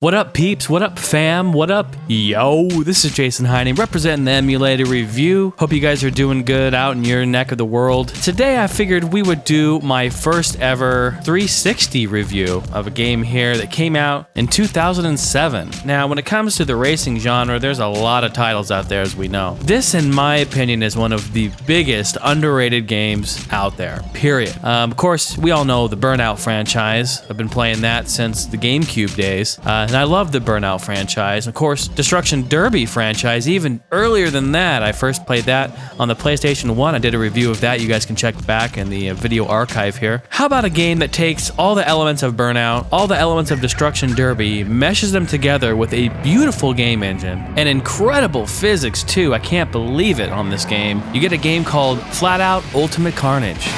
What up, peeps? What up, fam? What up, yo? This is Jason Heine, representing the Emulator Review. Hope you guys are doing good out in your neck of the world. Today, I figured we would do my first ever 360 review of a game here that came out in 2007. Now, when it comes to the racing genre, there's a lot of titles out there, as we know. This, in my opinion, is one of the biggest underrated games out there, period. Of course, we all know the Burnout franchise. I've been playing that since the GameCube days. And I love the Burnout franchise. Of course, Destruction Derby franchise, even earlier than that. I first played that on the PlayStation 1. I did a review of that. You guys can check back in the video archive here. How about a game that takes all the elements of Burnout, all the elements of Destruction Derby, meshes them together with a beautiful game engine and incredible physics too. I can't believe it on this game. You get a game called Flatout Ultimate Carnage.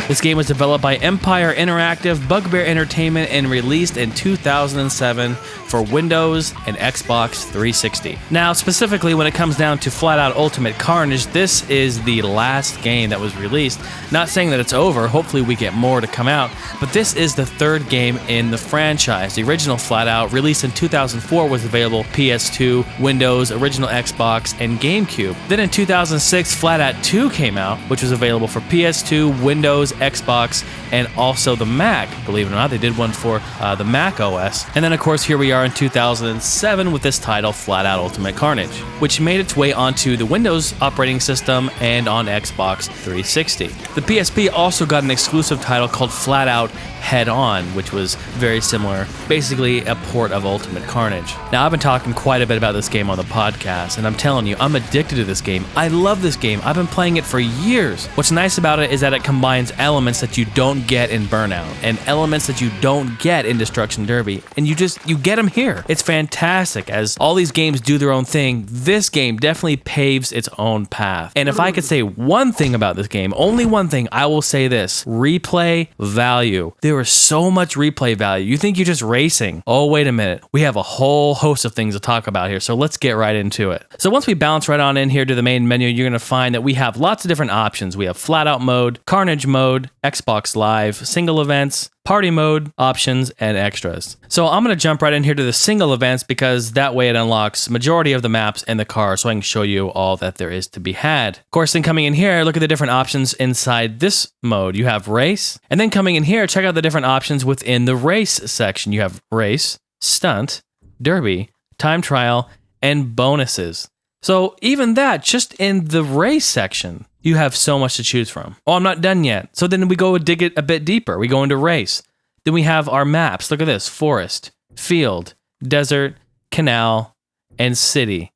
This game was developed by Empire Interactive, Bugbear Entertainment, and released in 2007 for Windows and Xbox 360. Now, specifically when it comes down to Flatout Ultimate Carnage, this is the last game that was released. Not saying that it's over, hopefully we get more to come out, but this is the third game in the franchise. The original Flatout, released in 2004, was available PS2, Windows, original Xbox, and GameCube. Then in 2006, Flatout 2 came out, which was available for PS2, Windows, Xbox, and also the Mac. Believe it or not, they did one for the Mac OS. And then, of course, here we are in 2007 with this title, Flatout Ultimate Carnage, which made its way onto the Windows operating system and on Xbox 360. The PSP also got an exclusive title called Flatout Head On, which was very similar, basically a port of Ultimate Carnage. Now, I've been talking quite a bit about this game on the podcast, and I'm telling you, I'm addicted to this game. I love this game. I've been playing it for years. What's nice about it is that it combines elements that you don't get in Burnout and elements that you don't get in Destruction Derby, and you get them here. It's fantastic. As all these games do their own thing, this game definitely paves its own path. And if I could say one thing about this game, only one thing, I will say this: replay value. There is so much replay value. You think you're just racing. Oh, wait a minute. We have a whole host of things to talk about here, so let's get right into it. So once we bounce right on in here to the main menu, you're going to find that we have lots of different options. We have Flatout mode, Carnage mode, Xbox Live, single events, party mode, options, and extras. So I'm going to jump right in here to the single events because that way it unlocks majority of the maps and the car, so I can show you all that there is to be had. Of course, then coming in here, look at the different options inside this mode. You have race, and then coming in here, check out the different options within the race section. You have race, stunt, derby, time trial, and bonuses. So even that, just in the race section, you have so much to choose from. Oh, I'm not done yet. So then we go dig it a bit deeper. We go into race. Then we have our maps. Look at this: forest, field, desert, canal, and city.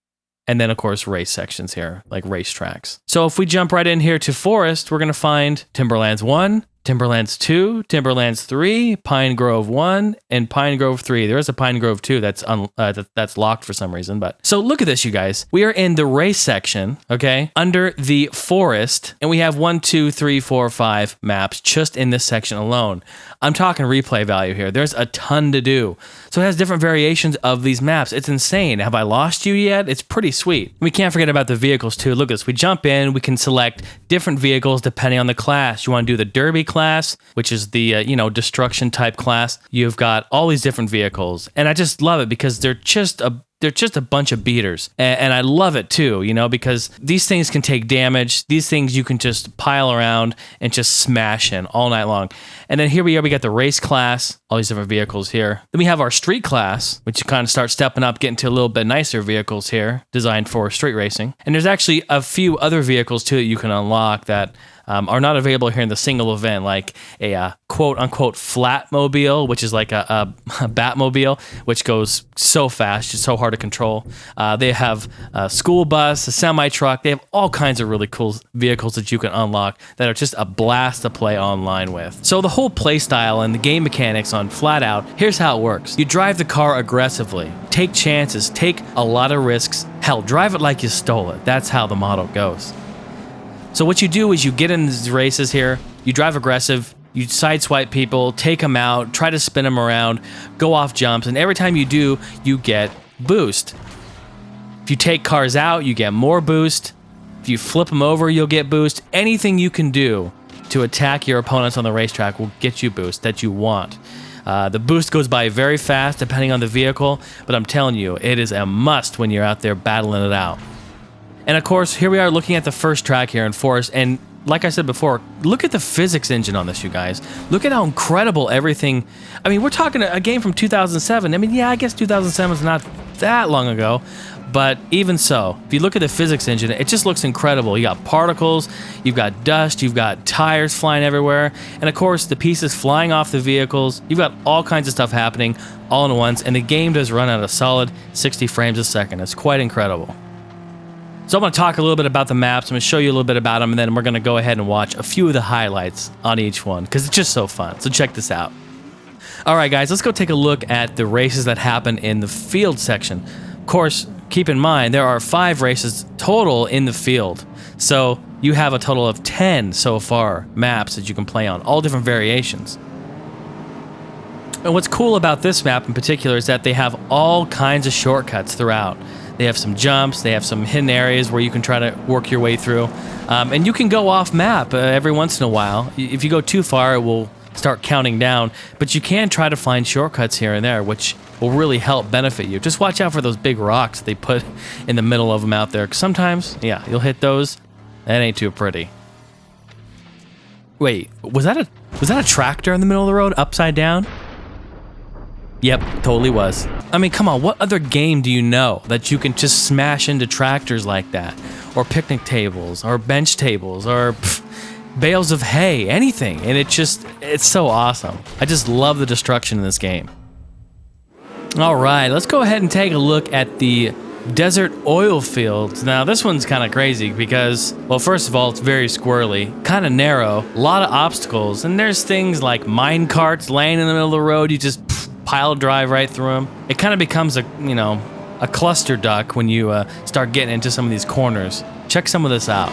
And then, of course, race sections here, like racetracks. So if we jump right in here to forest, we're going to find Timberlands 1, Timberlands 2, Timberlands 3, Pine Grove 1, and Pine Grove 3. There is a Pine Grove 2 that's locked for some reason. But so look at this, you guys. We are in the race section, okay, under the forest, and we have 1, 2, 3, 4, 5 maps just in this section alone. I'm talking replay value here. There's a ton to do. So it has different variations of these maps. It's insane. Have I lost you yet? It's pretty sweet. We can't forget about the vehicles too. Look at this. We jump in, we can select different vehicles depending on the class. You want to do the derby class, which is the destruction type class. You've got all these different vehicles, and I just love it because they're just a bunch of beaters. And I love it too, because these things can take damage. These things you can just pile around and just smash in all night long. And then here we are, we got the race class, all these different vehicles here. Then we have our street class, which you kind of start stepping up, getting to a little bit nicer vehicles here, designed for street racing. And there's actually a few other vehicles too that you can unlock that are not available here in the single event, like a quote-unquote flatmobile, which is like a Batmobile, which goes so fast, it's so hard to control. They have a school bus, a semi-truck. They have all kinds of really cool vehicles that you can unlock that are just a blast to play online with. So the whole play style and the game mechanics on Flatout, here's how it works. You drive the car aggressively, take chances, take a lot of risks. Hell, drive it like you stole it. That's how the motto goes. So what you do is you get in these races here, you drive aggressive, you sideswipe people, take them out, try to spin them around, go off jumps, and every time you do, you get boost. If you take cars out, you get more boost. If you flip them over, you'll get boost. Anything you can do to attack your opponents on the racetrack will get you boost that you want. The boost goes by very fast depending on the vehicle, but I'm telling you, it is a must when you're out there battling it out. And of course, here we are looking at the first track here in Forest, and like I said before, look at the physics engine on this, you guys. Look at how incredible everything... I mean, we're talking a game from 2007. I mean, yeah, I guess 2007 is not that long ago, but even so, if you look at the physics engine, it just looks incredible. You got particles, you've got dust, you've got tires flying everywhere, and of course, the pieces flying off the vehicles. You've got all kinds of stuff happening all at once, and the game does run at a solid 60 frames a second. It's quite incredible. So I'm going to talk a little bit about the maps. I'm going to show you a little bit about them, and then we're going to go ahead and watch a few of the highlights on each one, because it's just so fun. So check this out. All right, guys, let's go take a look at the races that happen in the field section. Of course, keep in mind, there are 5 races total in the field. So you have a total of 10 so far maps that you can play on, all different variations. And what's cool about this map in particular is that they have all kinds of shortcuts throughout. They have some jumps, they have some hidden areas where you can try to work your way through. And you can go off map every once in a while. If you go too far, it will start counting down. But you can try to find shortcuts here and there, which will really help benefit you. Just watch out for those big rocks they put in the middle of them out there. 'Cause sometimes, yeah, you'll hit those. That ain't too pretty. Wait, was that a tractor in the middle of the road, upside down? Yep, totally was. I mean, come on, what other game do you know that you can just smash into tractors like that? Or picnic tables, or bench tables, or bales of hay, anything. And it's so awesome. I just love the destruction in this game. All right, let's go ahead and take a look at the desert oil fields. Now, this one's kind of crazy because, well, first of all, it's very squirrely, kind of narrow, a lot of obstacles, and there's things like mine carts laying in the middle of the road. You just pile drive right through them. It kind of becomes a cluster duck when you start getting into some of these corners. Check some of this out.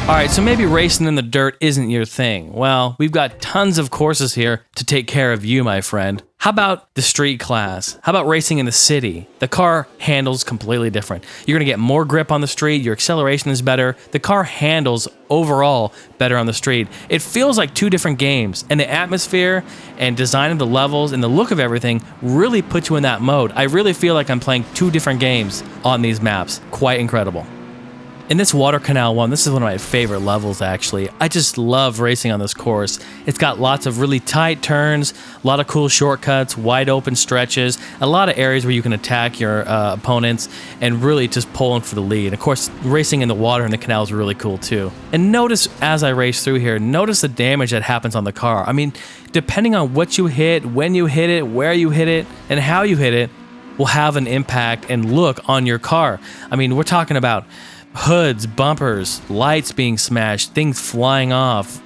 Alright, so maybe racing in the dirt isn't your thing. Well, we've got tons of courses here to take care of you, my friend. How about the street class? How about racing in the city? The car handles completely different. You're going to get more grip on the street, your acceleration is better, the car handles overall better on the street. It feels like 2 different games, and the atmosphere and design of the levels and the look of everything really put you in that mode. I really feel like I'm playing 2 different games on these maps. Quite incredible. In this water canal one, this is one of my favorite levels actually. I just love racing on this course. It's got lots of really tight turns, a lot of cool shortcuts, wide open stretches, a lot of areas where you can attack your opponents and really just pull them for the lead. Of course, racing in the water in the canal is really cool too. And notice as I race through here, notice the damage that happens on the car. I mean, depending on what you hit, when you hit it, where you hit it, and how you hit it, will have an impact and look on your car. I mean, we're talking about hoods, bumpers, lights being smashed, things flying off,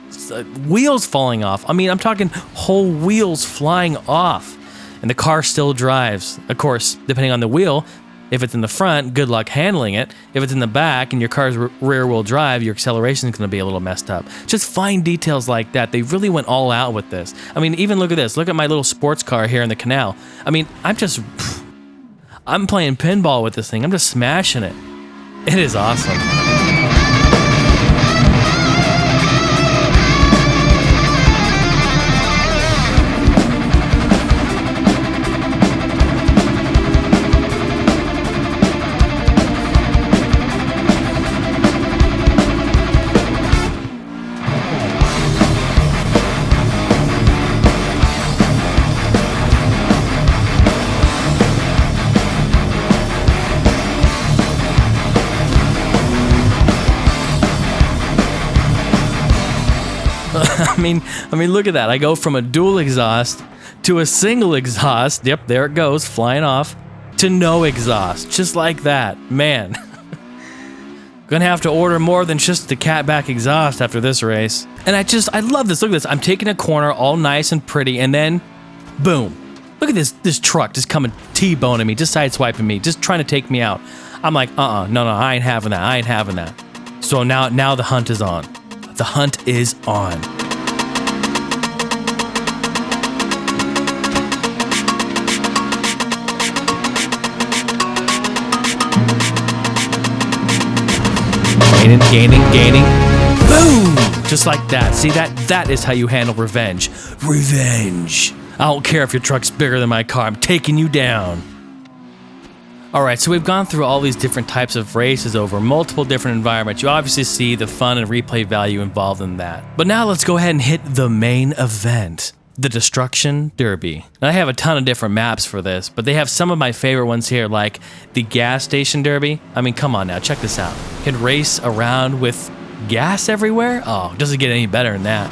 wheels falling off. I mean, I'm talking whole wheels flying off, and the car still drives. Of course, depending on the wheel, if it's in the front, good luck handling it. If it's in the back and your car's rear-wheel drive, your acceleration is going to be a little messed up. Just fine details like that. They really went all out with this. I mean, even look at this. Look at my little sports car here in the canal. I mean, I'm playing pinball with this thing. I'm just smashing it. It is awesome. I mean, look at that. I go from a dual exhaust to a single exhaust. Yep, there it goes, flying off, to no exhaust, just like that. Man, gonna have to order more than just the catback exhaust after this race. And I love this. Look at this. I'm taking a corner, all nice and pretty, and then, boom. Look at this truck just coming T-boning me, just sideswiping me, just trying to take me out. I'm like, no, I ain't having that. So now the hunt is on. The hunt is on. Gaining. Boom! Just like that. See, that is how you handle revenge. Revenge. I don't care if your truck's bigger than my car. I'm taking you down. Alright, so we've gone through all these different types of races over multiple different environments. You obviously see the fun and replay value involved in that. But now let's go ahead and hit the main event. The Destruction Derby. Now, I have a ton of different maps for this, but they have some of my favorite ones here, like the Gas Station Derby. I mean, come on now, check this out. You can race around with gas everywhere? Oh, it doesn't get any better than that.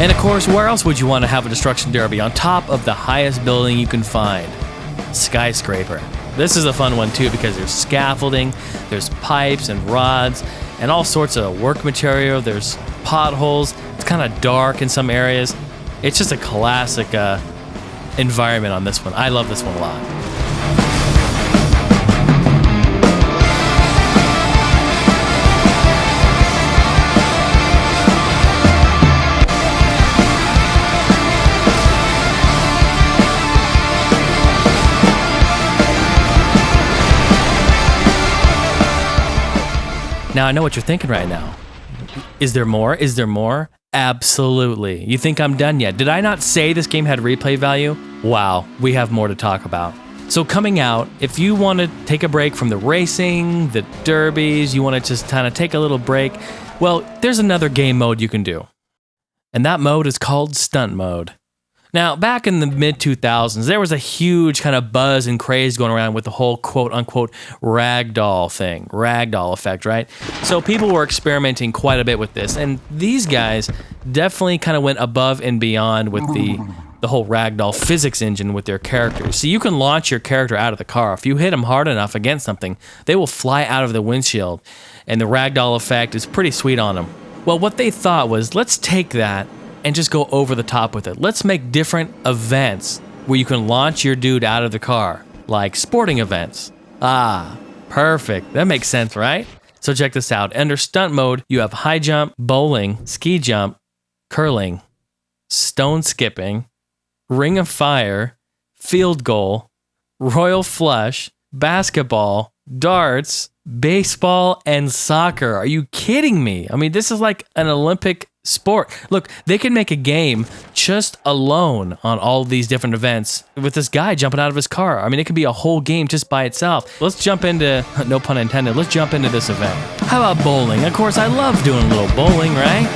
And of course, where else would you want to have a Destruction Derby? On top of the highest building you can find. Skyscraper. This is a fun one too because there's scaffolding, there's pipes and rods, and all sorts of work material. There's potholes. It's kind of dark in some areas. It's just a classic environment on this one. I love this one a lot. Now, I know what you're thinking right now. Is there more? Is there more? Absolutely. You think I'm done yet? Did I not say this game had replay value? Wow, we have more to talk about. So coming out, if you want to take a break from the racing, the derbies, you want to just kind of take a little break, well, there's another game mode you can do. And that mode is called Stunt Mode. Now, back in the mid-2000s, there was a huge kind of buzz and craze going around with the whole quote-unquote ragdoll thing, ragdoll effect, right? So people were experimenting quite a bit with this, and these guys definitely kind of went above and beyond with the whole ragdoll physics engine with their characters. So you can launch your character out of the car. If you hit them hard enough against something, they will fly out of the windshield, and the ragdoll effect is pretty sweet on them. Well, what they thought was, let's take that and just go over the top with it. Let's make different events where you can launch your dude out of the car, like sporting events. Ah, perfect. That makes sense, right? So check this out. Under stunt mode, you have high jump, bowling, ski jump, curling, stone skipping, ring of fire, field goal, royal flush, basketball, darts, baseball, and soccer. Are you kidding me? I mean, this is like an Olympic sport. Look, they can make a game just alone on all these different events with this guy jumping out of his car. I mean, it could be a whole game just by itself. Let's jump into, no pun intended, let's jump into this event. How about bowling? Of course, I love doing a little bowling, right?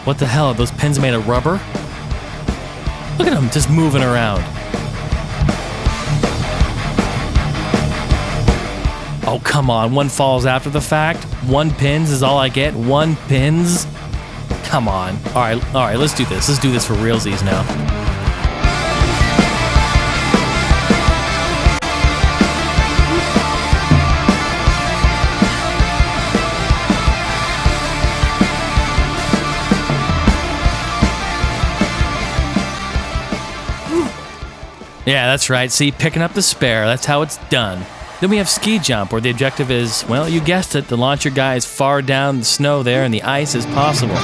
What the hell? Are those pins made of rubber? Look at them just moving around. Oh, come on. One falls after the fact. One pins is all I get. One pins. Come on. All right, let's do this. Let's do this for realsies now. Yeah, that's right. See, picking up the spare. That's how it's done. Then we have ski jump, where the objective is, well, you guessed it, to launch your guy as far down the snow there and the ice as possible.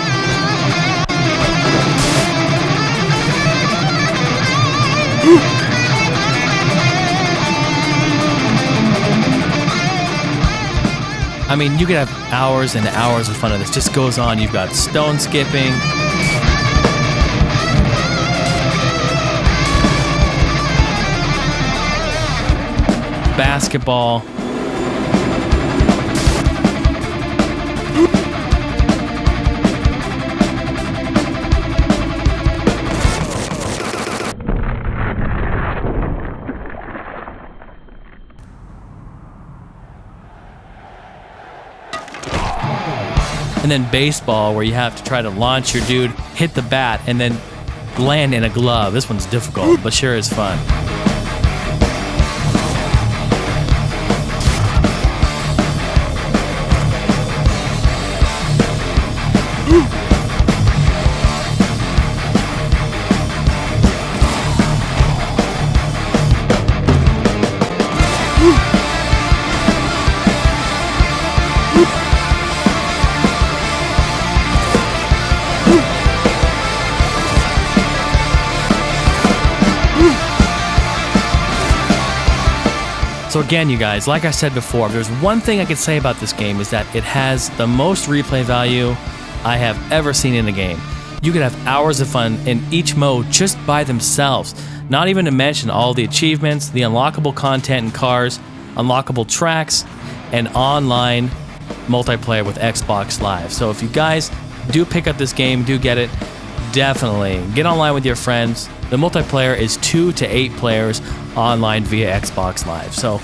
I mean, you could have hours and hours of fun of this. Just goes on. You've got stone skipping. Basketball. And then baseball, where you have to try to launch your dude, hit the bat, and then land in a glove. This one's difficult, but sure is fun. So again, you guys, like I said before, if there's one thing I could say about this game is that it has the most replay value I have ever seen in a game. You could have hours of fun in each mode just by themselves, not even to mention all the achievements, the unlockable content in cars, unlockable tracks, and online multiplayer with Xbox Live. So if you guys do pick up this game, do get it, definitely get online with your friends. The multiplayer is 2 to 8 players online via Xbox Live. So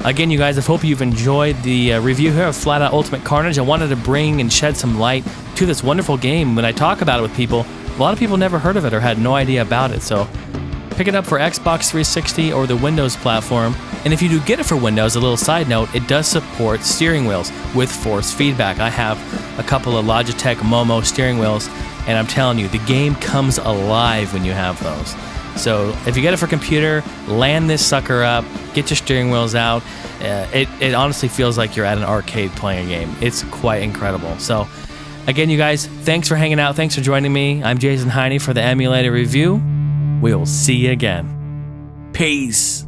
again, you guys, I hope you've enjoyed the review here of Flatout Ultimate Carnage. I wanted to bring and shed some light to this wonderful game. When I talk about it with people, a lot of people never heard of it or had no idea about it. So pick it up for Xbox 360 or the Windows platform. And if you do get it for Windows, a little side note, it does support steering wheels with force feedback. I have a couple of Logitech Momo steering wheels, and I'm telling you, the game comes alive when you have those. So if you get it for computer, land this sucker up, get your steering wheels out. It honestly feels like you're at an arcade playing a game. It's quite incredible. So again, you guys, thanks for hanging out. Thanks for joining me. I'm Jason Heine for the Emulator Review. We will see you again. Peace.